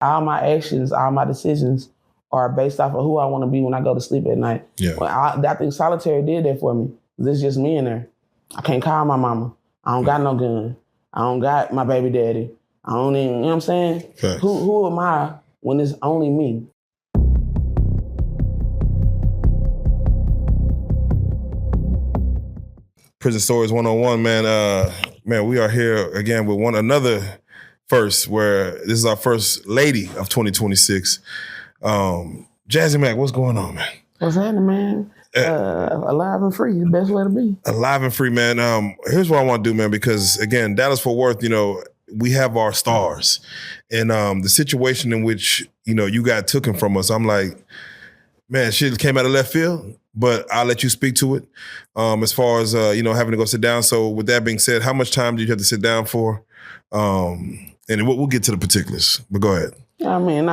all my actions, all my decisions are based off of who I want to be when I go to sleep at night. Yeah. Well, I think solitary did that for me. It's just me in there. I can't call my mama. I don't got no gun. I don't got my baby daddy. I don't even, you know what I'm saying? Okay. Who am I when it's only me? Prison Stories 101, man. Man, we are here again with another first, where this is our first lady of 2026. Jazzy Mac, what's going on, man? What's happening, man? Alive and free, the best way to be. Alive and free, man. Here's what I want to do, man, because again, Dallas-Fort Worth, we have our stars. And the situation in which, you got taken from us, I'm like, man, shit came out of left field, but I'll let you speak to it. As far as, having to go sit down. So with that being said, how much time do you have to sit down for? And we'll get to the particulars, but go ahead. I mean,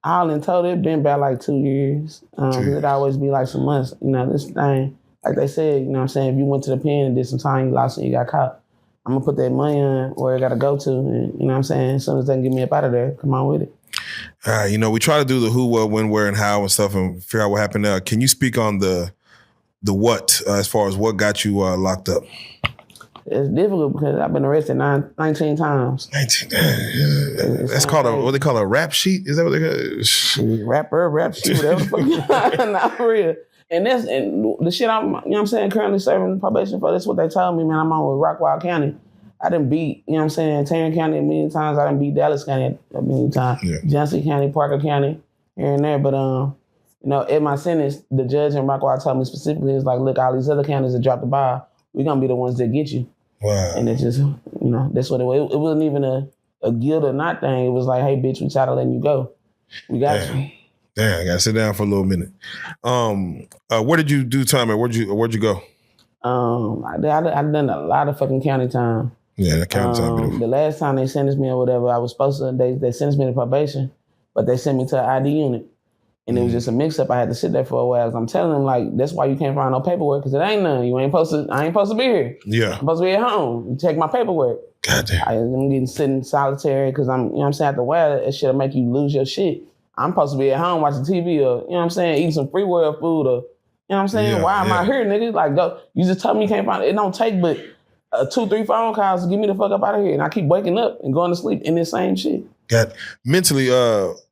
all in total, it been about like 2 years. It'd always be like some months. This thing, like they said, you know what I'm saying, if you went to the pen and did some time, you lost and you got caught, I'm going to put that money on where it got to go to. And, you know what I'm saying, as soon as they can get me up out of there, come on with it. All right, we try to do the who, what, when, where, and how and stuff and figure out what happened now. Can you speak on the what, as far as what got you locked up? It's difficult because I've been arrested 19 times. 19? That's called what they call a rap sheet? Is that what they call it? Rap sheet, whatever the fuck. Not for real. And the shit I'm, you know what I'm saying, currently serving probation for, that's what they told me, man. I'm on with Rockwall County. I done beat, you know what I'm saying, Tarrant County a million times. I done beat Dallas County a million times. Yeah. Johnson County, Parker County, here and there. But, at my sentence, the judge in Rockwall told me specifically, it's like, look, all these other counties that dropped the ball, we're going to be the ones that get you. Wow. And it just, that's what it was. It wasn't even a guilt or not thing. It was like, hey, bitch, we tired of letting you go. We got you. Damn, I got to sit down for a little minute. Where did you do time at? Where'd you go? I done a lot of fucking county time. Yeah, that county time. The last time they sentenced me or whatever, I was supposed to, they sentenced me to probation, but they sent me to an ID unit. And it was just a mix-up. I had to sit there for a while. I'm telling them, like, that's why you can't find no paperwork, because it ain't none. I ain't supposed to be here. Yeah. I'm supposed to be at home. You take my paperwork. Goddamn. I'm getting sitting solitary because I'm, you know what I'm saying, after a while, that shit'll make you lose your shit. I'm supposed to be at home watching TV or, you know what I'm saying, eating some free world food or, you know what I'm saying? Why am I here, nigga? Like, go. You just told me you can't find it. It don't take but 2-3 phone calls to get me the fuck up out of here. And I keep waking up and going to sleep in this same shit. Mentally,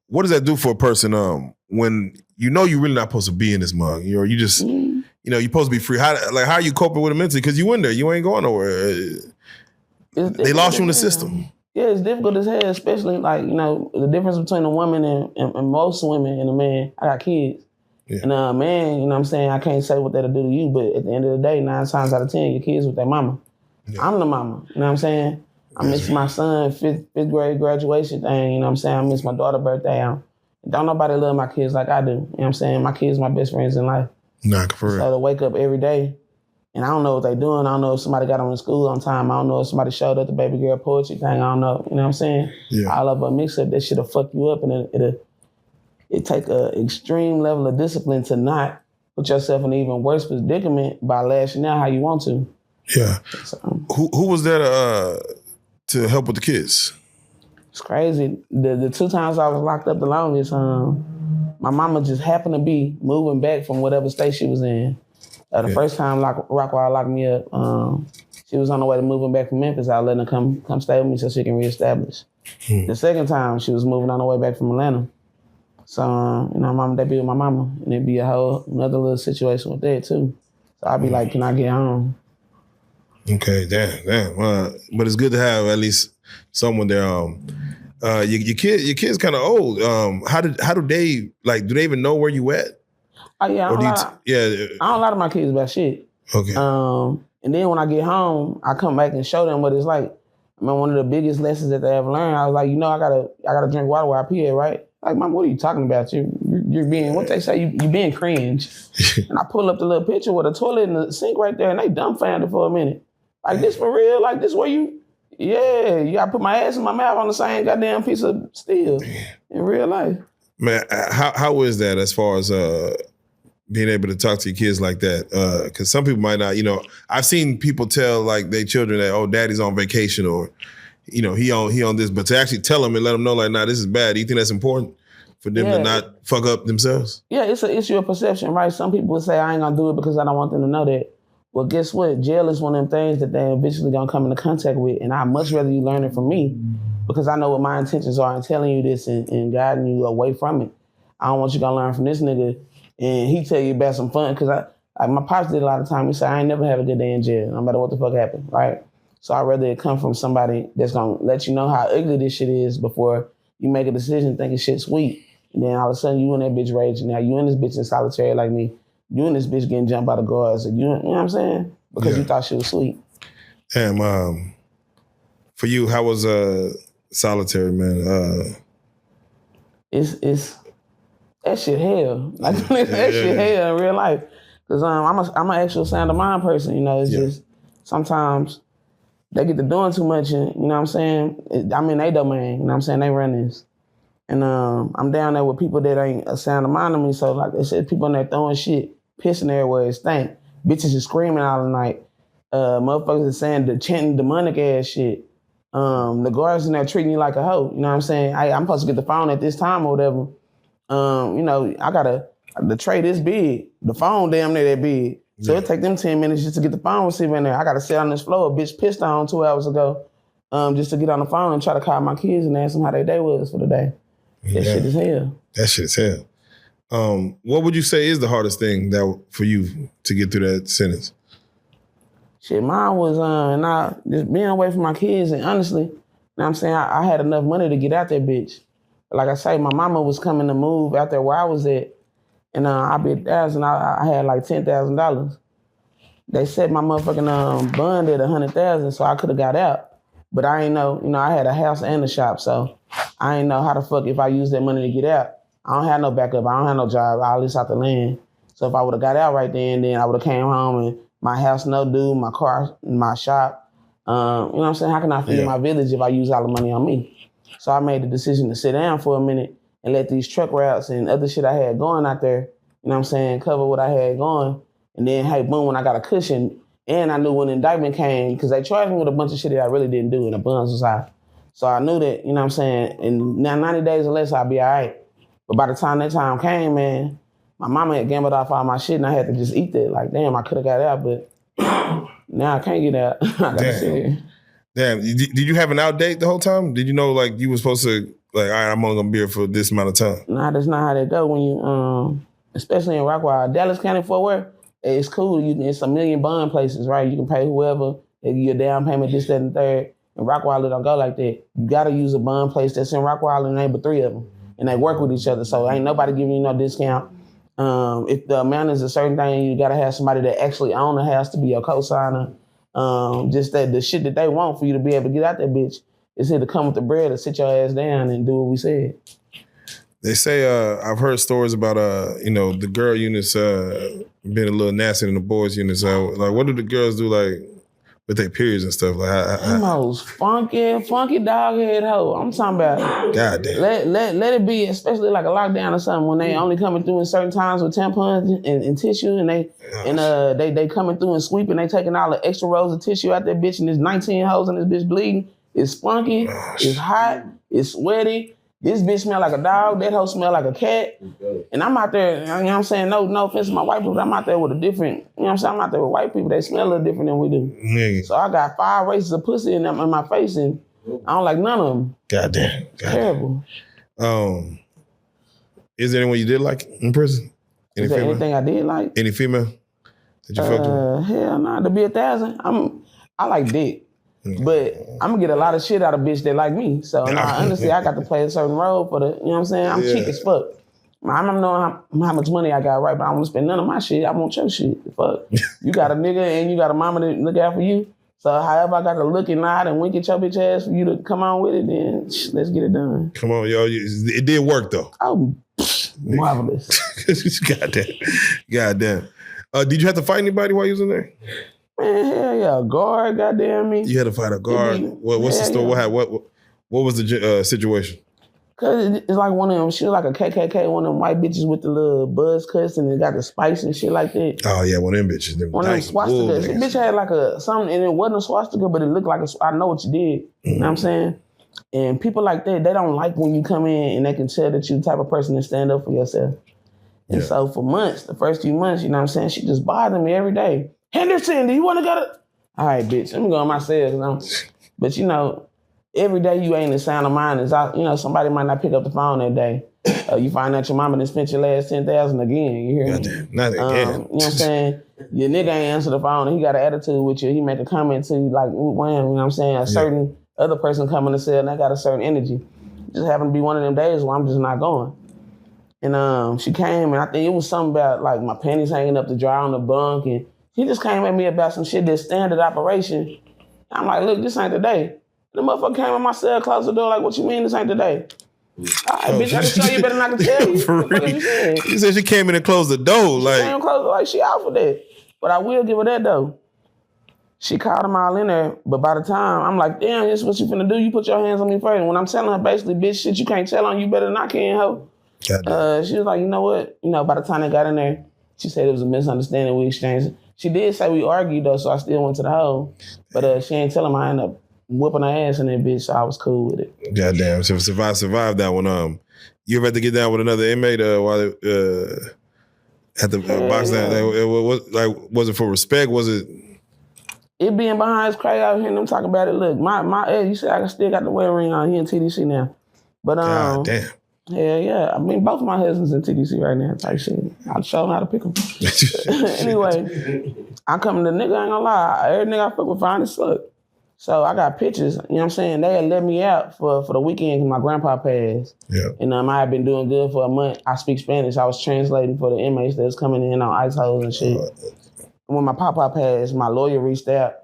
what does that do for a person when you're really not supposed to be in this mug? You just, you're supposed to be free. How are you coping with it mentally? Because you in there. You ain't going nowhere. They lost you in the system. Yeah, it's difficult as hell, especially the difference between a woman and most women and a man. I got kids. Yeah. And a man, you know what I'm saying, I can't say what that'll do to you, but at the end of the day, 9 times out of 10, your kids with their mama. Yeah. I'm the mama, you know what I'm saying? I miss my son, fifth grade graduation thing, you know what I'm saying? I miss my daughter's birthday. Don't nobody love my kids like I do, you know what I'm saying? My kids my best friends in life. Nah, for real. So to wake up every day, and I don't know what they doing. I don't know if somebody got them in school on time. I don't know if somebody showed up the baby girl poetry thing. I don't know, you know what I'm saying? Yeah. All of a mix-up, that shit'll fuck you up, and it take an extreme level of discipline to not put yourself in an even worse predicament by lashing out how you want to. Yeah. So, who was there to help with the kids? It's crazy. The 2 times I was locked up the longest, my mama just happened to be moving back from whatever state she was in. The first time Rockwall locked me up, she was on the way to moving back from Memphis. I let her come stay with me so she can reestablish. The second time, she was moving on the way back from Atlanta. So, mama, they be with my mama, and it'd be a whole another little situation with that, too. So I'd be like, can I get home? Okay, damn. But it's good to have at least someone there. Your kid's kind of old. How do they, do they even know where you at? Oh, yeah. I don't lie to my kids about shit. Okay. And then when I get home, I come back and show them what it's like. I mean, one of the biggest lessons that they ever learned, I was like, I gotta drink water where I pee at, right? Like, Mom, what are you talking about? You're being, what they say, you being cringe. And I pull up the little picture with a toilet and the sink right there, and they dumbfounded for a minute. Like, this for real? Like, this where you gotta put my ass in my mouth on the same goddamn piece of steel in real life. Man, how is that as far as being able to talk to your kids like that? Because some people might not, I've seen people tell like their children that, oh, daddy's on vacation, or, he on this, but to actually tell them and let them know, like, nah, this is bad. Do you think that's important for them to not fuck up themselves? Yeah, it's an issue of perception, right? Some people would say, I ain't gonna do it because I don't want them to know that. Well, guess what? Jail is one of them things that they're eventually gonna come into contact with, and I'd much rather you learn it from me because I know what my intentions are in telling you this and guiding you away from it. I don't want you gonna learn from this nigga and he tell you about some fun, because my pops did a lot of time. He said, I ain't never have a good day in jail, no matter what the fuck happened, right? So I'd rather it come from somebody that's gonna let you know how ugly this shit is before you make a decision thinking shit sweet. And then all of a sudden you in that bitch raging. Now you in this bitch in solitary like me. You and this bitch getting jumped by the guards. You know what I'm saying? Because you thought she was sweet. Damn, for you, how was solitary, man? It's that shit hell. Like that shit hell in real life. Cause I'm an actual sound of mind person. You know, it's just sometimes they get to doing too much, and you know what I'm saying? I'm in their domain. You know what I'm saying? They run this. And I'm down there with people that ain't a sound of mind to me. So like they said, people in there throwing shit, pissing everywhere, it stank. Bitches is screaming all the night. Motherfuckers is saying the chanting demonic ass shit. The guards in there treating you like a hoe. You know what I'm saying? I'm supposed to get the phone at this time or whatever. You know, the tray this big. The phone damn near that big. So it take them 10 minutes just to get the phone receiver in there. I got to sit on this floor. A bitch pissed on 2 hours ago just to get on the phone and try to call my kids and ask them how their day was for the day. That shit is hell. That shit is hell. What would you say is the hardest thing for you to get through that sentence? Shit, mine was just being away from my kids, and honestly, you know what I'm saying, I had enough money to get out that bitch. Like I say, my mama was coming to move out there where I was at, and I bid $1,000. I had like $10,000. They set my motherfucking bond at $100,000, so I could have got out. But I ain't know, I had a house and a shop, so I ain't know how the fuck if I use that money to get out. I don't have no backup. I don't have no job. I live out the land. So if I would have got out right then I would have came home and my house no due, my car, my shop. You know what I'm saying? How can I feed my village if I use all the money on me? So I made the decision to sit down for a minute and let these truck routes and other shit I had going out there, you know what I'm saying, cover what I had going. And then, hey, boom, when I got a cushion, and I knew when the indictment came, because they charged me with a bunch of shit that I really didn't do, and the buns was high. So I knew that, you know what I'm saying, in now 90 days or less, I'll be all right. But by the time that time came, man, my mama had gambled off all my shit, and I had to just eat that. Like, damn, I could have got out, but now I can't get out. I gotta sit here. Damn, did you have an out date the whole time? Did you know, like, you were supposed to, like, all right, I'm only gonna be here for this amount of time? Nah, that's not how that go when you, especially in Rockwall. Dallas County, Fort Worth, it's cool. It's a million bond places, right? You can pay whoever, they give you a down payment, this, that, and the third. In Rockwall, it don't go like that. You gotta use a bond place that's in Rockwall and name but 3 of them. And they work with each other, so ain't nobody giving you no discount. If the amount is a certain thing, you gotta have somebody that actually own the house to be your co-signer. Just that the shit that they want for you to be able to get out that bitch is here to come with the bread or sit your ass down and do what we said. They say, I've heard stories about, the girl units being a little nasty than the boys units. Like, what do the girls do, like, with their periods and stuff? Like, the most funky dog head hoe. I'm talking about. God damn. Let it be, especially like a lockdown or something, when they only coming through in certain times with tampons and tissue, and they coming through and sweeping. They taking all the extra rolls of tissue out that bitch, and there's 19 hoes and this bitch bleeding. It's funky. It's hot. It's sweaty. This bitch smell like a dog. That hoe smell like a cat. And I'm out there, you know what I'm saying? No offense to my white people, but I'm out there with a different, you know what I'm saying? I'm out there with white people. They smell a little different than we do. Nigga. So I got 5 races of pussy in my face, and I don't like none of them. Goddamn. Terrible. Is there anyone you did like in prison? Is there anything I did like? Any female that you fucked with? Hell nah, to be 1,000. I like dick. But I'm gonna get a lot of shit out of bitch that like me. So honestly, I got to play a certain role for the, you know what I'm saying? I'm cheap as fuck. I don't know how much money I got, right? But I don't want to spend none of my shit. I want your shit. Fuck. You got a nigga and you got a mama that look out for you. So however I got to look and nod and wink at your bitch ass for you to come on with it, then let's get it done. Come on, yo. It did work though. Oh, marvelous. Goddamn. Did you have to fight anybody while you was in there? Man, hell yeah, a guard, goddamn me. You had to fight a guard. What's the story? Yeah. What was the situation? Cause it's like one of them, she was like a KKK, one of them white bitches with the little buzz cuts and it got the spice and shit like that. Oh yeah, one of them bitches. One of them swastikas. The bitch had like something, and it wasn't a swastika, but it looked like I know what you did. You know what I'm saying? And people like that, they don't like when you come in and they can tell that you the type of person that stand up for yourself. And so for months, the first few months, you know what I'm saying, she just bothered me every day. Henderson, do you want to go to... All right, bitch, let me go on myself, you know. But, you know, every day you ain't the sound of mind. Is out, you know, somebody might not pick up the phone that day. You find out your mama done spent your last $10,000 again. You hear me? Not again. You know what I'm saying? Your nigga ain't answer the phone and he got an attitude with you. He make a comment to you like, wham, you know what I'm saying? A certain other person coming to sell and they got a certain energy. It just happened to be one of them days where I'm just not going. And she came and I think it was something about like my panties hanging up to dry on the bunk and she just came at me about some shit that's standard operation. I'm like, look, this ain't the day. The motherfucker came in my cell, closed the door like, what you mean this ain't the day? All right, bitch, I can show you better than I can tell you. For real. You said she came in and closed the door. Like she out for that. But I will give her that though. She called them all in there, but by the time, I'm like, damn, this is what you finna do. You put your hands on me first. And when I'm telling her basically, bitch, shit you can't tell on you better than I can, ho. She was like, you know what? You know, by the time they got in there, she said it was a misunderstanding we exchanged. She did say we argued though, so I still went to the hole. But she ain't telling me I ended up whooping her ass in that bitch, so I was cool with it. Goddamn. So if I survived that one, you ever had to get down with another inmate while at the box down? Was it for respect? Was it? It being behind his crazy out here and them talking about it. Look, my ex, you said I still got the wedding ring on. He in TDC now. But God damn. Yeah. I mean, both of my husbands in TDC right now type shit. I'll show them how to pick them. Anyway, I come to the nigga, I ain't gonna lie. Every nigga I fuck with fine as fuck. So I got pictures, you know what I'm saying? They had let me out for the weekend because my grandpa passed. Yeah. And I had been doing good for a month. I speak Spanish. I was translating for the inmates that was coming in on ice holes and shit. When my papa passed, my lawyer reached out.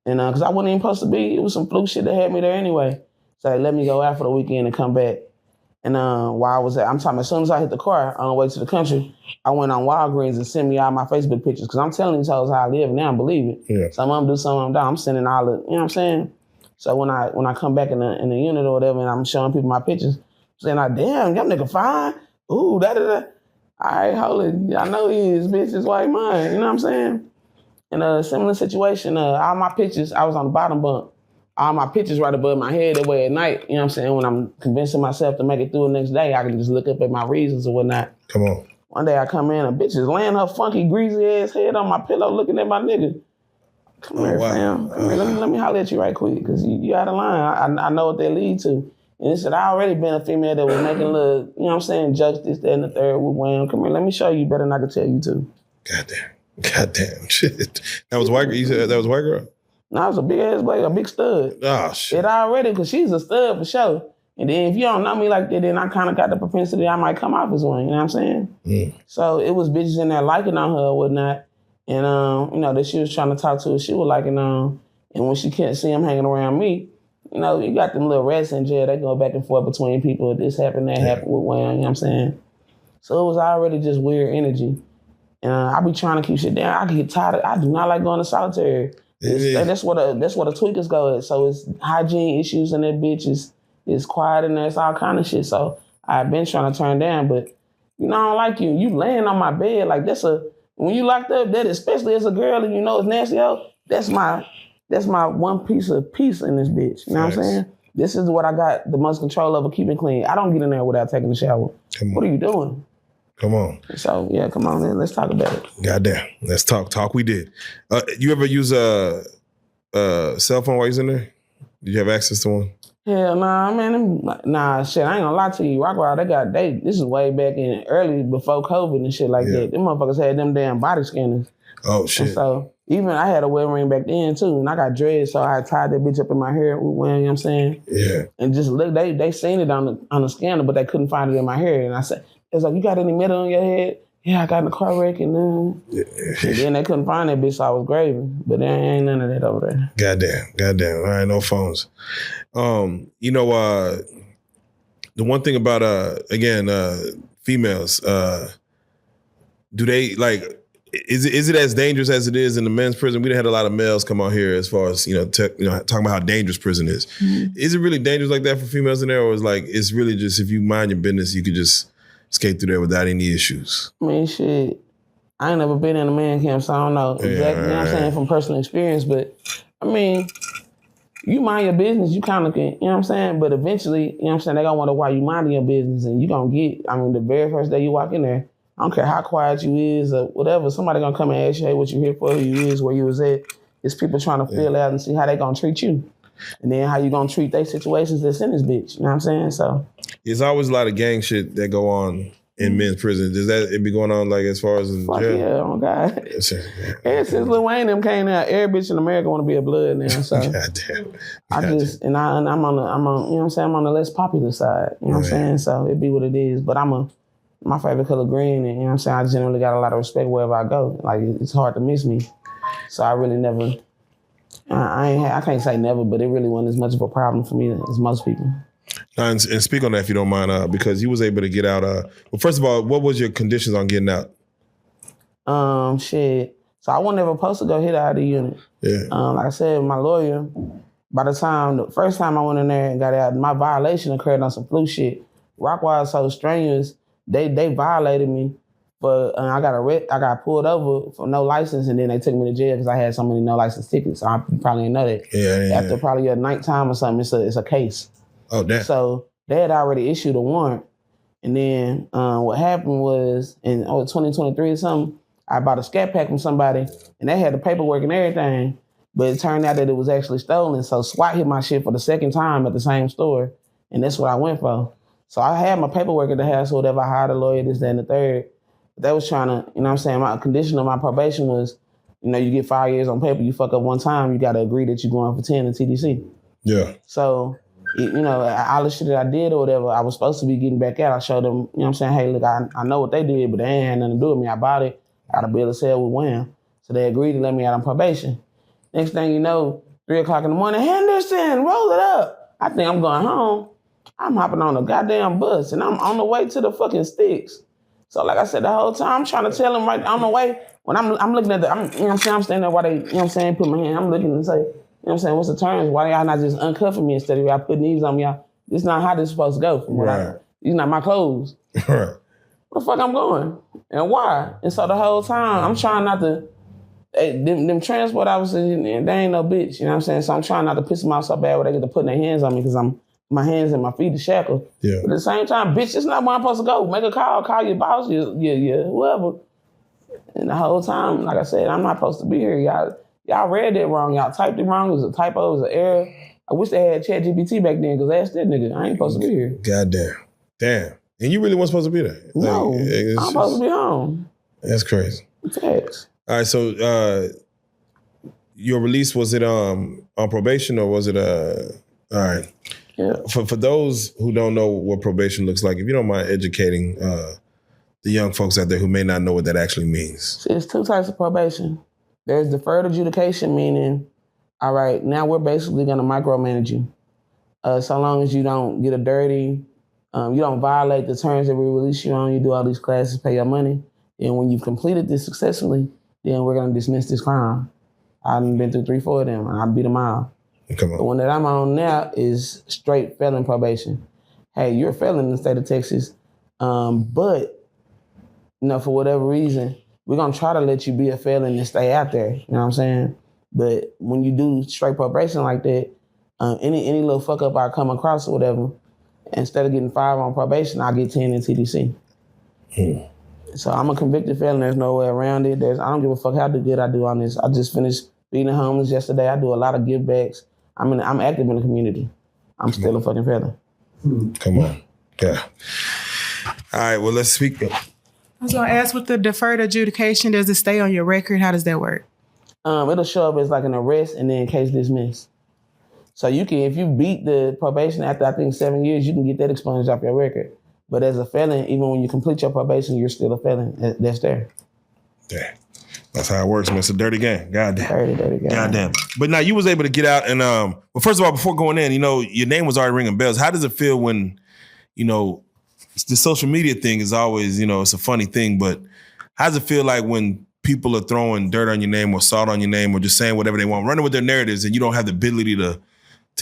And because I wasn't even supposed to be, it was some fluke shit that had me there anyway. So they let me go out for the weekend and come back. And while I was I'm talking, as soon as I hit the car on the way to the country, I went on Walgreens and sent me all my Facebook pictures because I'm telling these hoes how I live and they don't believe it. Yeah. Some of them do, some of them don't. I'm sending all the, you know what I'm saying? So when I come back in the unit or whatever and I'm showing people my pictures, saying, like, damn, y'all nigga fine. Ooh, da-da-da. All right, hold it. I know he is, bitch, it's like mine. You know what I'm saying? In a similar situation, all my pictures, I was on the bottom bunk. All my pictures right above my head that way at night. You know what I'm saying? When I'm convincing myself to make it through the next day, I can just look up at my reasons or whatnot. Come on. One day I come in, a bitch is laying her funky, greasy ass head on my pillow looking at my nigga. Come here, fam. Come here. Let me holler at you right quick, because you out of line. I know what they lead to. And it said, I already been a female that was making little, you know what I'm saying, jokes, this, that, and the third with wham. Come here, let me show you better than I can tell you to. Goddamn. Shit. That was white girl? You said that was white girl? No, I was a big ass boy, a big stud. Oh, shit. It already, because she's a stud for sure. And then if you don't know me like that, then I kind of got the propensity I might come off as one, you know what I'm saying? Mm. So it was bitches in there liking on her or whatnot. And, you know, that she was trying to talk to her, she was liking on. And when she can't see him hanging around me, you know, you got them little rats in jail. They go back and forth between people. This happened, that happened with one, you know what I'm saying? So it was already just weird energy. And I be trying to keep shit down. I get tired. I do not like going to solitary. That's what the tweakers go at. So it's hygiene issues in that bitch. It's quiet in there. It's all kind of shit. So I've been trying to turn down, but you know I don't like you. You laying on my bed like when you locked up, that especially as a girl and you know it's nasty out. That's my one piece of peace in this bitch. You know what I'm saying? This is what I got the most control over keeping clean. I don't get in there without taking a shower. What are you doing? Come on. So, yeah, come on, man. Let's talk about it. Goddamn. Let's talk. Talk we did. You ever use a cell phone while you was in there? Did you have access to one? Hell nah, man. Nah, shit, I ain't gonna lie to you. Rockwell, this is way back in early before COVID and shit like that. Them motherfuckers had them damn body scanners. Oh, shit. And so, even I had a wedding ring back then, too. And I got dreads, so I tied that bitch up in my hair, you know what I'm saying? Yeah. And just look, they seen it on the scanner, but they couldn't find it in my hair. And I said, it's like, you got any metal on your head? Yeah, I got in a car wreck and then they couldn't find that bitch, so I was graving. But there ain't none of that over there. Goddamn. All right, no phones. You know, the one thing about, females, do they, like, is it as dangerous as it is in the men's prison? We done had a lot of males come out here as far as talking about how dangerous prison is. Mm-hmm. Is it really dangerous like that for females in there, or is it's really just if you mind your business, you could just skate through there without any issues? I mean, shit. I ain't never been in a man camp, so I don't know exactly. You know what I'm saying, from personal experience, but I mean, you mind your business, you kind of can, you know what I'm saying? But eventually, you know what I'm saying, they gonna wonder why you minding your business, and you gonna the very first day you walk in there, I don't care how quiet you is or whatever, somebody gonna come and ask you, hey, what you here for, who you is, where you was at. It's people trying to feel out and see how they gonna treat you. And then how you gonna treat their situations that's in this bitch, you know what I'm saying? So there's always a lot of gang shit that go on in men's prison. Does it be going on as far as in jail? Yeah, oh God. Ever since Lil Wayne them came out, every bitch in America want to be a blood now. So Goddamn. I'm on you know what I'm saying, I'm on the less popular side. You know what I'm saying? So it be what it is. But my favorite color green, and you know what I'm saying, I generally got a lot of respect wherever I go. It's hard to miss me. So I really never I can't say never, but it really wasn't as much of a problem for me as most people. And speak on that if you don't mind, because you was able to get out. Well, first of all, what was your conditions on getting out? Shit. So I wasn't ever supposed to go hit out of the unit. Yeah. Like I said, my lawyer, the first time I went in there and got out, my violation occurred on some flu shit. Rockwell was so strenuous, they violated me. But I got pulled over for no license, and then they took me to jail because I had so many no license tickets. So you probably didn't know that. Yeah. After probably a nighttime or something, it's a case. Oh, damn. So they had already issued a warrant. And then what happened was in 2023 or something, I bought a scat pack from somebody and they had the paperwork and everything, but it turned out that it was actually stolen. So SWAT hit my shit for the second time at the same store. And that's what I went for. So I had my paperwork at the house or whatever. I hired a lawyer, this, that, and the third. But they was trying to, you know what I'm saying, my condition of my probation was, you get 5 years on paper, you fuck up one time, you got to agree that you're going for 10 in TDC. Yeah. So, all the shit that I did or whatever, I was supposed to be getting back out. I showed them, you know what I'm saying, hey, look, I know what they did, but they ain't had nothing to do with me. I bought it, got a bill of sale with Wham. So they agreed to let me out on probation. Next thing you know, 3 o'clock in the morning, Henderson, roll it up. I think I'm going home. I'm hopping on a goddamn bus, and I'm on the way to the fucking sticks. So like I said, the whole time, I'm trying to tell them right on the way, when I'm looking at you know what I'm saying, I'm standing there while they, you know what I'm saying, put my hand, I'm looking and say, you know what I'm saying, what's the terms? Why y'all not just uncuffing me instead of y'all putting these on me? Y'all, this is not how this is supposed to go. Right. These not my clothes. Right. Where the fuck I'm going? And why? And so the whole time, I'm trying not to, them transport officers, they ain't no bitch, you know what I'm saying? So I'm trying not to piss them off so bad where they get to putting their hands on me because my hands and my feet are shackled. Yeah. But at the same time, bitch, it's not where I'm supposed to go. Make a call your boss, whoever. And the whole time, like I said, I'm not supposed to be here. Y'all read that wrong. Y'all typed it wrong. It was a typo. It was an error. I wish they had ChatGPT back then because ask that nigga. I ain't supposed to be here. Goddamn. Damn. And you really weren't supposed to be there? No. I'm supposed to be home. That's crazy. Facts. All right, so your release, was it on probation or was it all right. Yeah. For those who don't know what probation looks like, if you don't mind educating the young folks out there who may not know what that actually means. See, it's 2 types of probation. There's deferred adjudication, meaning, all right, now we're basically going to micromanage you. So long as you don't get a dirty, you don't violate the terms that we release you on, you do all these classes, pay your money. And when you've completed this successfully, then we're going to dismiss this crime. I've been through 3, 4 of them, and I beat them all. Come on. The one that I'm on now is straight felon probation. Hey, you're a felon in the state of Texas, but for whatever reason, we're going to try to let you be a felon and stay out there. You know what I'm saying? But when you do straight probation like that, any little fuck up I come across or whatever, instead of getting 5 on probation, I'll get 10 in TDC. So I'm a convicted felon. There's no way around it. I don't give a fuck how good I do on this. I just finished feeding homeless yesterday. I do a lot of give backs. I'm active in the community. I'm still a fucking felon. Come on. Yeah. All right, well, let's speak. I was going to ask, with the deferred adjudication, does it stay on your record? How does that work? It'll show up as like an arrest and then case dismissed. So you can, if you beat the probation after, I think, 7 years, you can get that expunged off your record. But as a felon, even when you complete your probation, you're still a felon. That's there. Yeah. That's how it works, man. It's a dirty game. Goddamn. Dirty game. Goddamn. But now you was able to get out and, well, first of all, before going in, your name was already ringing bells. How does it feel when, the social media thing is always, it's a funny thing, but how does it feel like when people are throwing dirt on your name or salt on your name or just saying whatever they want, running with their narratives, and you don't have the ability to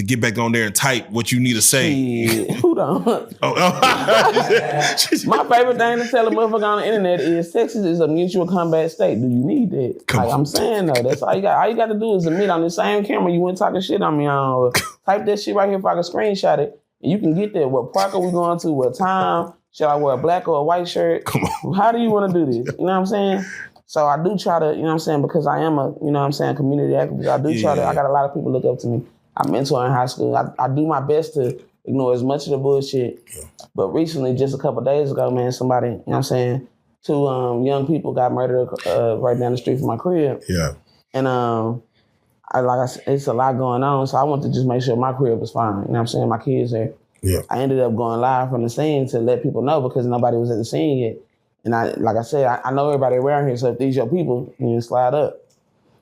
get back on there and type what you need to say. Shit, who don't? My favorite thing to tell a motherfucker on the internet is sex is a mutual combat state. Do you need that? I'm saying though, that's all you got. All you got to do is admit on the same camera you went talking shit on me on. Or type that shit right here if I can screenshot it. And you can get there. What park are we going to? What time? Should I wear a black or a white shirt? Come on. How do you want to do this? You know what I'm saying? So I do try to, you know what I'm saying, because I am a, you know what I'm saying, community activist. I do try to, I got a lot of people look up to me. I mentor in high school. I do my best to ignore as much of the bullshit. Yeah. But recently, just a couple of days ago, man, somebody, you know what I'm saying, 2 young people got murdered right down the street from my crib. Yeah. And it's a lot going on, so I want to just make sure my crib was fine. You know what I'm saying? My kids there. Yeah. I ended up going live from the scene to let people know because nobody was at the scene yet. And I know everybody around here, so if these your people, you slide up.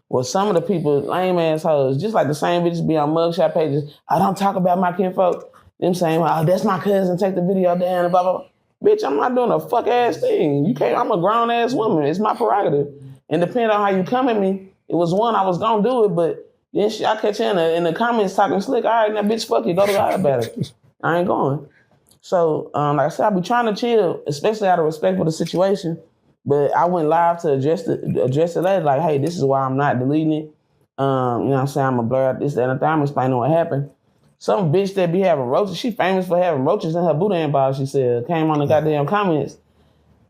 Well, some of the people, lame assholes, just like the same bitches be on mugshot pages. I don't talk about my kinfolk. Them saying, oh, that's my cousin, take the video down, and blah, blah, blah. Bitch, I'm not doing a fuck ass thing. You can't, I'm a grown ass woman. It's my prerogative. And depending on how you come at me, it was one, I was gonna do it, but then I catch you in the comments talking slick. All right, now bitch, fuck you, go to God about it. I ain't going. So, like I said, I be trying to chill, especially out of respect for the situation. But I went live to address it later, like, hey, this is why I'm not deleting it. You know what I'm saying? I'm going to blur out this, that, and the thing. I'm explaining what happened. Some bitch that be having roaches, she famous for having roaches in her boudin ball, she said, came on the goddamn comments.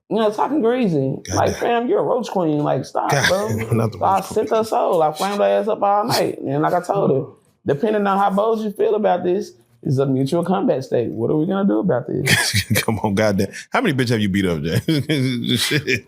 You know, talking greasy. Like, fam, you're a roach queen. Like, stop, bro. So I sent her soul. I flamed her ass up all night. And like I told her, depending on how bold you feel about this, it's a mutual combat state. What are we gonna do about this? Come on, goddamn. How many bitches have you beat up, Jay? Shit.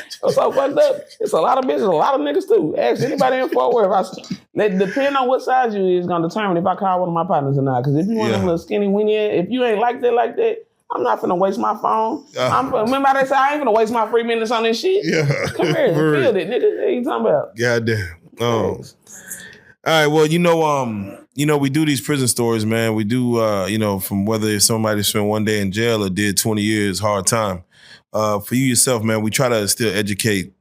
So fucked up. It's a lot of bitches, a lot of niggas too. Ask anybody in Fort Worth. Depending on what size you is gonna determine if I call one of my partners or not. Because if you want a little skinny weenie, if you ain't like that, I'm not finna waste my phone. Remember how they say I ain't finna waste my 3 minutes on this shit? Yeah. Come here, feel it, nigga. What you talking about? Goddamn. Oh. All right, well, we do these prison stories, man. We do, from whether somebody spent one day in jail or did 20 years hard time. For you yourself, man, we try to still educate,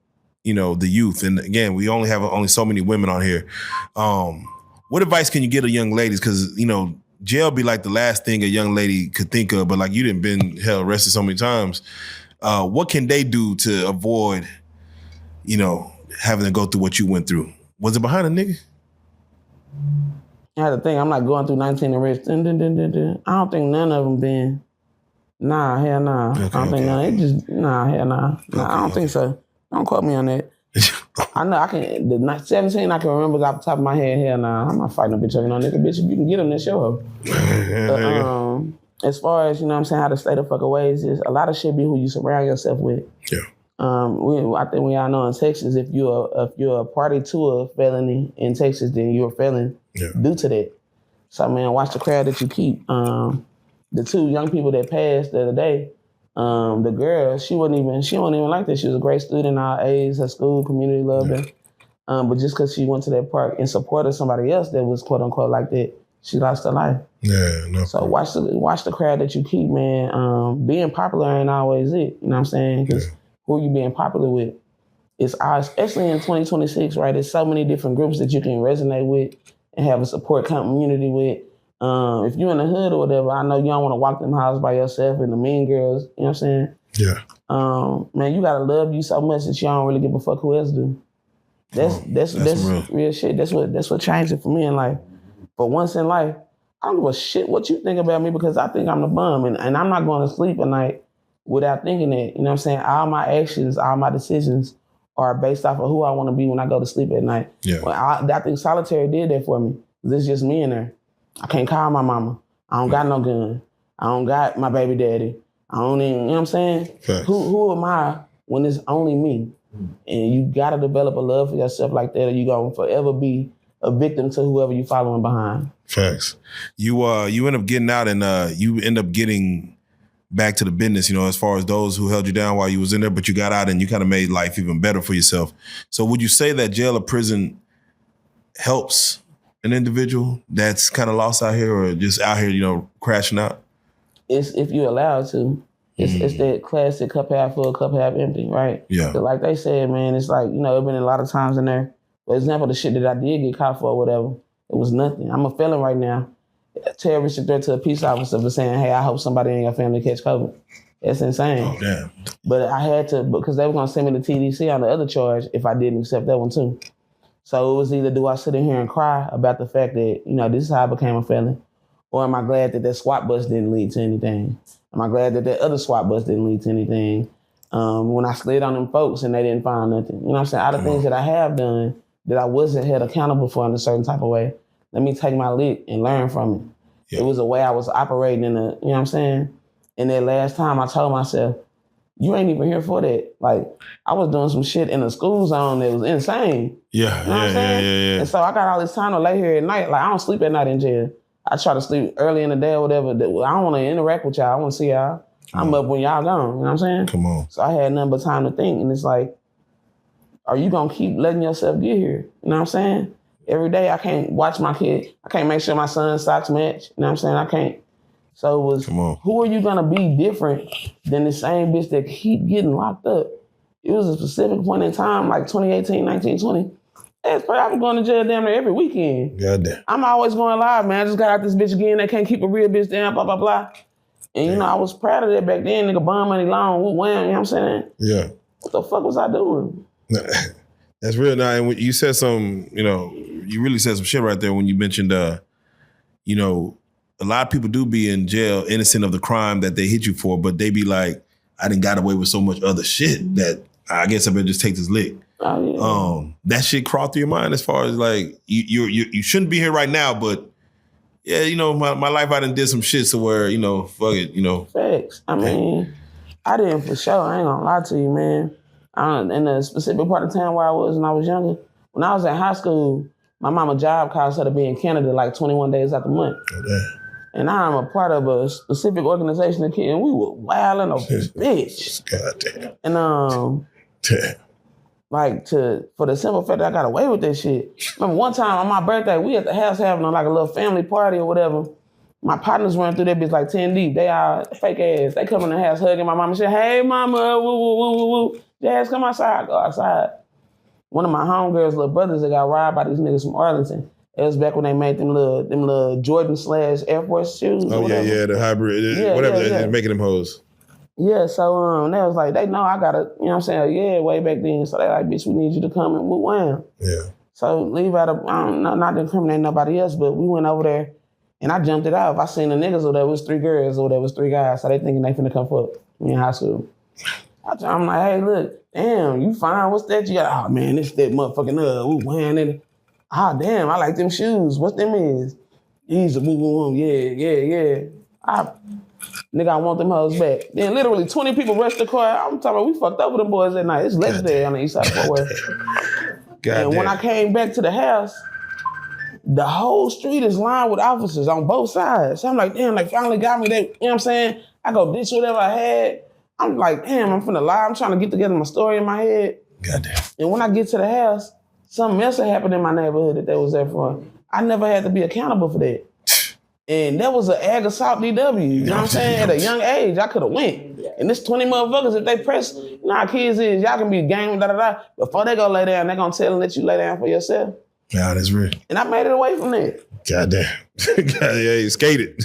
the youth. And again, we only have so many women on here. What advice can you give to young ladies? Because, jail be like the last thing a young lady could think of, but like you done been held arrested so many times. What can they do to avoid, having to go through what you went through? Was it behind a nigga? I had to think, I'm not going through 19 arrests. I don't think none of them been. Nah, hell nah. Okay, I don't think none. It just, nah, hell nah. I don't think so. Don't quote me on that. I know I can, the 17 I can remember off the top of my head, hell nah. I'm not fighting a bitch over no nigga. Bitch, if you can get them, that's your hoe. As far as, how to stay the fuck away, is just a lot of shit be who you surround yourself with. Yeah. I think we all know in Texas, if you're a party to a felony in Texas, then you're a felon due to that. So man, watch the crowd that you keep. The 2 young people that passed the other day, the girl, she wasn't even like that. She was a great student, all A's, her school, community loved her. But just because she went to that park in support of somebody else that was quote unquote like that, she lost her life. Yeah, no. So watch the crowd that you keep, man. Being popular ain't always it. You know what I'm saying? Because who you being popular with? It's especially in 2026, right? There's so many different groups that you can resonate with and have a support community with. If you're in the hood or whatever, I know you don't want to walk them houses by yourself and the mean girls, you know what I'm saying? Yeah. Man, you gotta love you so much that you don't really give a fuck who else do. That's real shit. That's what changed it for me in life. But once in life, I don't give a shit what you think about me because I think I'm the bum. And I'm not going to sleep at night without thinking that, you know what I'm saying? All my actions, all my decisions are based off of who I want to be when I go to sleep at night. Yeah. Well, I think solitary did that for me. This is just me in there. I can't call my mama. I don't got no gun. I don't got my baby daddy. I don't even, you know what I'm saying? Okay. Who am I when it's only me? And you got to develop a love for yourself like that or you going to forever be a victim to whoever you following behind. Facts. You end up getting out and you end up getting back to the business, as far as those who held you down while you was in there, but you got out and you kind of made life even better for yourself. So would you say that jail or prison helps an individual that's kind of lost out here or just out here, crashing out? It's if you're allowed to. It's that classic cup half full, cup half empty, right? Yeah. So like they said, man, it's like, you know, it's been a lot of times in there. For example, the shit that I did get caught for or whatever, it was nothing. I'm a felon right now. A terroristic threat to a peace officer for saying, hey, I hope somebody in your family catch COVID. That's insane. Oh, damn. But I had to, because they were going to send me to TDC on the other charge if I didn't accept that one too. So it was either do I sit in here and cry about the fact that, you know, this is how I became a felon, or am I glad that SWAT bus didn't lead to anything? Am I glad that other SWAT bus didn't lead to anything? When I slid on them folks and they didn't find nothing. You know what I'm saying? Out of things that I have done that I wasn't held accountable for in a certain type of way, let me take my lick and learn from it. Yeah. It was a way I was operating in you know what I'm saying? And that last time I told myself, you ain't even here for that. Like, I was doing some shit in the school zone that was insane. Yeah, you know what I'm saying? Yeah. And so I got all this time to lay here at night. Like, I don't sleep at night in jail. I try to sleep early in the day or whatever. I don't want to interact with y'all. I want to see y'all. I'm up when y'all gone. You know what I'm saying? Come on. So I had nothing but time to think. And it's like, are you going to keep letting yourself get here? You know what I'm saying? Every day I can't watch my kid. I can't make sure my son's socks match. You know what I'm saying? I can't. So it was, who are you going to be different than the same bitch that keep getting locked up? It was a specific point in time, like 2018, 19, 20. I was going to jail damn near every weekend. Goddamn. I'm always going live, man. I just got out this bitch again. They can't keep a real bitch down, blah, blah, blah. And, you know, I was proud of that back then. Nigga, bond money long, wham, you know what I'm saying? Yeah. What the fuck was I doing? That's real. Now, and you said some, you know, you really said some shit right there when you mentioned, you know, a lot of people do be in jail innocent of the crime that they hit you for, but they be like, I done got away with so much other shit that I guess I better just take this lick. Oh, yeah. That shit crawled through your mind as far as like, you shouldn't be here right now, but yeah, you know, my life, I done did some shit so where, you know, fuck it, you know. Facts. I mean, I didn't for sure. I ain't gonna lie to you, man. In the specific part of town where I was when I was younger, when I was in high school, my mama job caused her to be in Canada like 21 days out the month. Oh, and I'm a part of a specific organization of kids, and we were wilding a bitch. Goddamn. And like for the simple fact that I got away with that shit. Remember one time on my birthday, we at the house having like a little family party or whatever. My partners run through that bitch like 10 deep. They are fake ass. They come in the house hugging my mama and say, hey mama, woo, woo, woo, woo, woo. Jazz, come outside. Go outside. One of my homegirls' little brothers that got robbed by these niggas from Arlington. It was back when they made them little Jordan / Air Force shoes. Oh yeah, the hybrid, whatever, they're making them hoes. Yeah, so they was like, they know I gotta, you know what I'm saying? Yeah, way back then. So they like, bitch, we need you to come and woo wham. Yeah. So leave out of, not to incriminate nobody else, but we went over there and I jumped it off. I seen the niggas over there was 3 girls or there was 3 guys. So they thinking they finna come fuck me in high school. I'm like, hey, look, damn, you fine? What's that you got? Oh man, this that motherfucking woo wham, nigga. Ah, damn, I like them shoes. What them is? These are woo woo woo. Yeah. Nigga, I want them hoes back. Then literally 20 people rushed the car. I'm talking about we fucked up with them boys that night. It's legendary on the east side of Fort Worth. And when I came back to the house, the whole street is lined with officers on both sides. So I'm like, damn, they finally got me. They, you know what I'm saying? I go ditch whatever I had. I'm like, damn, I'm finna lie. I'm trying to get together my story in my head. Goddamn. And when I get to the house, something else had happened in my neighborhood that they was there for. I never had to be accountable for that. And that was an ag assault DW. You know what I'm saying? At a young age, I could have went. And this 20 motherfuckers, if they press, you know how kids is, y'all can be gang, da-da-da. Before they go lay down, they gonna tell and let you lay down for yourself. Yeah, that's real. And I made it away from that. Goddamn. Yeah, you skated.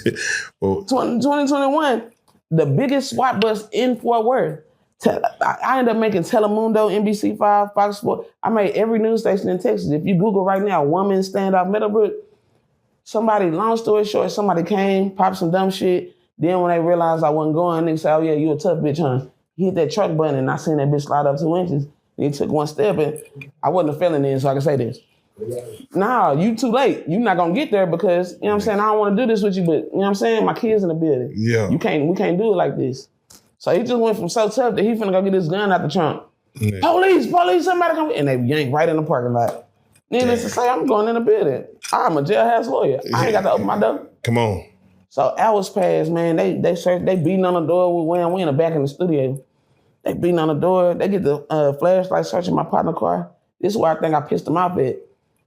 Well, 2021, the biggest SWAT bust in Fort Worth. I ended up making Telemundo, NBC5, Fox Sports. I made every news station in Texas. If you Google right now, woman standoff Meadowbrook, somebody, long story short, somebody came, popped some dumb shit. Then when they realized I wasn't going, they said, oh yeah, you a tough bitch, huh? He hit that truck button and I seen that bitch slide up 2 inches. And he took one step and I wasn't a felon then, so I can say this. Nah, you too late. You not gonna get there because, you know what I'm saying, I don't wanna do this with you, but you know what I'm saying, my kids in the building. Yeah. We can't do it like this. So he just went from so tough that he finna go get his gun out the trunk. Yeah. Police, somebody come. And they yanked right in the parking lot. Needless to say, I'm going in the building. I'm a jailhouse lawyer. I ain't got to open my door. Come on. So hours passed, man. They beating on the door. We in the back in the studio. They beating on the door. They get the flashlight searching my partner's car. This is where I think I pissed them off at.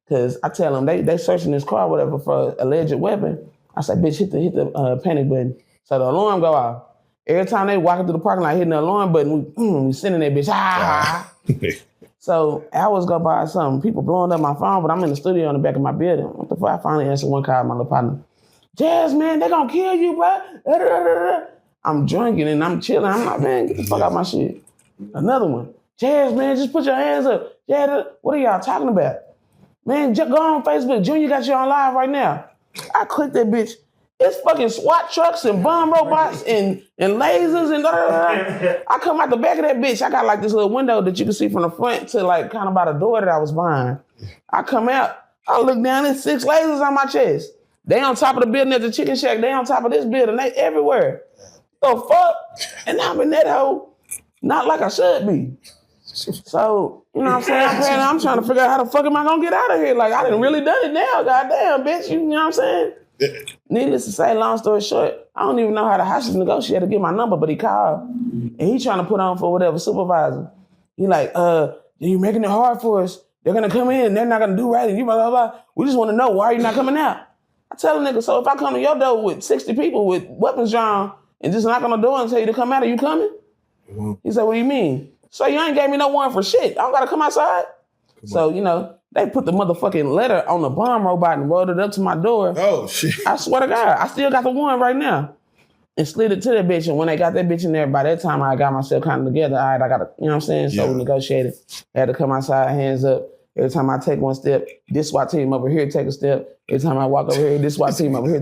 Cause I tell them they searching this car, whatever, for an alleged weapon. I say, bitch, hit the panic button. So the alarm go off. Every time they walking through the parking lot hitting the alarm button, we sending that bitch. So hours go by, something people blowing up my phone, but I'm in the studio in the back of my building. What the fuck? I finally answered one call, my little partner. Jazz, man, they gonna kill you, bro. I'm drinking and I'm chilling. I'm like, man, get the fuck out my shit. Another one. Jazz, man, just put your hands up. Jazz, what are y'all talking about? Man, just go on Facebook. Junior got you on live right now. I clicked that bitch. It's fucking SWAT trucks and bomb robots and lasers and I come out the back of that bitch. I got like this little window that you can see from the front to like kind of by the door that I was behind. I come out, I look down, there's 6 lasers on my chest. They on top of the building at the chicken shack. They on top of this building. They everywhere. The fuck? And I'm in that hole, not like I should be. So, you know what I'm saying? I'm trying to figure out how the fuck am I gonna get out of here? Like, I done really done it now, goddamn, bitch. You know what I'm saying? Needless to say, long story short, I don't even know how the hostage negotiator get my number, but he called. And he trying to put on for whatever supervisor. He like, you're making it hard for us. They're gonna come in, they're not gonna do right, and you blah, blah, blah. We just wanna know, why are you not coming out? I tell a nigga, so if I come to your door with 60 people with weapons drawn and just knock on the door and tell you to come out, are you coming? Mm-hmm. He said, what do you mean? So you ain't gave me no warrant for shit. I don't gotta come outside. So, you know, they put the motherfucking letter on the bomb robot and rolled it up to my door. Oh, shit. I swear to God, I still got the warrant right now. And slid it to that bitch. And when they got that bitch in there, by that time, I got myself kind of together. All right, I got to, you know what I'm saying? So we negotiated. I had to come outside, hands up. Every time I take one step, this SWAT team over here take a step. Every time I walk over here, this SWAT team over here.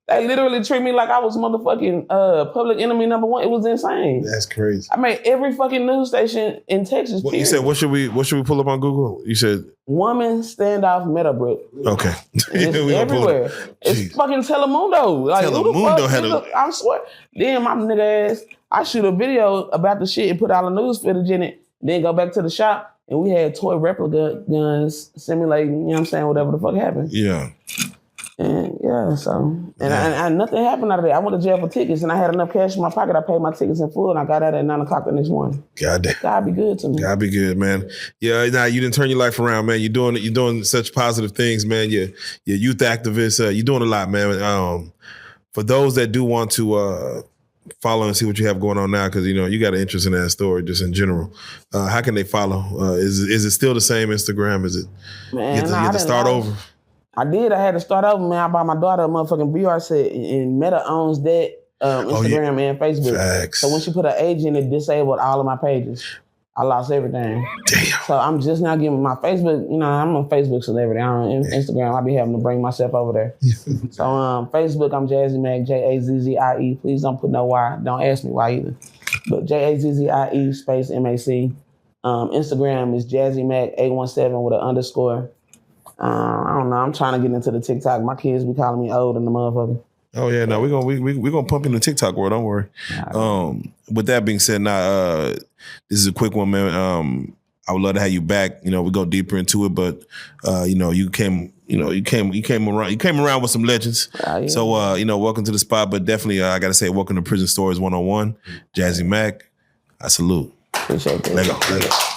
They literally treat me like I was motherfucking public enemy number one. It was insane. That's crazy. I made every fucking news station in Texas. You said, what should we pull up on Google? You said woman standoff Meadowbrook. Okay. It's everywhere. It's fucking Telemundo. Like, Telemundo had I swear. Then my nigga ass, I shoot a video about the shit and put all the news footage in it. Then go back to the shop. And we had toy replica guns simulating, you know what I'm saying, whatever the fuck happened. Yeah. And yeah, so, and nothing happened out of that. I went to jail for tickets and I had enough cash in my pocket. I paid my tickets in full and I got out at 9 o'clock the next morning. Goddamn. God be good to me. God be good, man. Yeah, nah, you didn't turn your life around, man. You're doing such positive things, man. You're youth activist. You're doing a lot, man. For those that do want to follow and see what you have going on now, because you know you got an interest in that story just in general. How can they follow? Is it still the same Instagram? Is it? Man, you have to start over? I did. I had to start over, man. I bought my daughter a motherfucking VR set, and Meta owns that Instagram and Facebook. Facts. So when she put her age in, it disabled all of my pages. I lost everything. Damn. So I'm just now giving my Facebook, you know, I'm a Facebook celebrity. I'm on Instagram. I be having to bring myself over there. So Facebook, I'm Jazzy Mac, Jazzie. Please don't put no Y. Don't ask me why either. But Jazzie space MAC. Instagram is Jazzy Mac 817 with an underscore. I don't know. I'm trying to get into the TikTok. My kids be calling me old and the motherfucker. Oh yeah, no, we're gonna pump in the TikTok world. Don't worry. With that being said, now this is a quick one, man. I would love to have you back. You know, we go deeper into it, but you know, you came around with some legends. Yeah. So you know, welcome to the spot. But definitely, I gotta say, welcome to Prison Stories 101. Jazzy Mac, I salute. Appreciate that. Let go.